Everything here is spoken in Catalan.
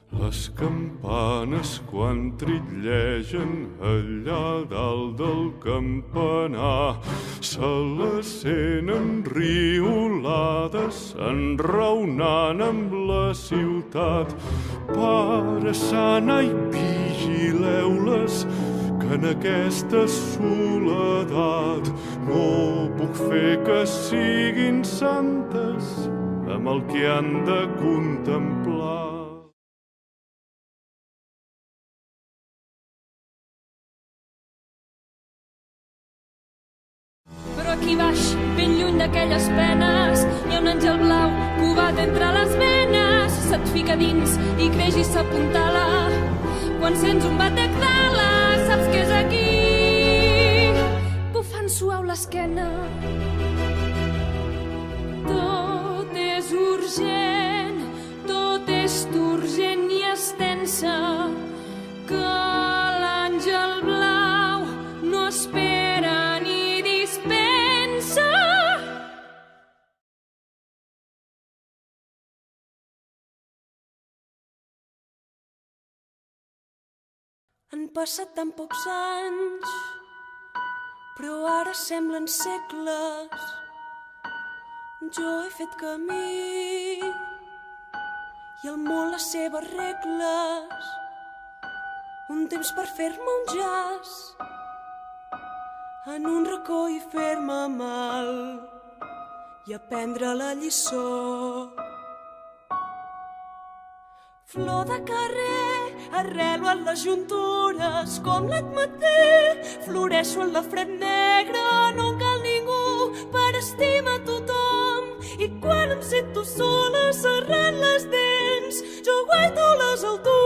Les campanes quan trillegen allà dalt del campanar se les senten riolades enraonant amb la ciutat. Pare Sant, ai, vigileu-les, que en aquesta soledat no puc fer que siguin santes amb el que han de contemplar. Però aquí baix, ben lluny d'aquelles penes, hi ha un àngel blau covat entre les venes. Se't fica dins i creix i s'apuntala. Quan sents un batec d'ales, saps que és aquí, bufant suau l'esquena. Tot és urgent, tot és urgent i extensa, que l'àngel blau no espera ni dispensa. Han passat tan pocs anys, però ara semblen segles. Jo he fet camí i el món les seves regles. Un temps per fer-me un jaç en un racó i fer-me mal i aprendre la lliçó. Flor de carrer, arrelo en les juntures com l'atmatí, floreixo en la fred negra, no cal ningú per estimar tothom. I quan em sento sola serrant les dents, jo guaito les altures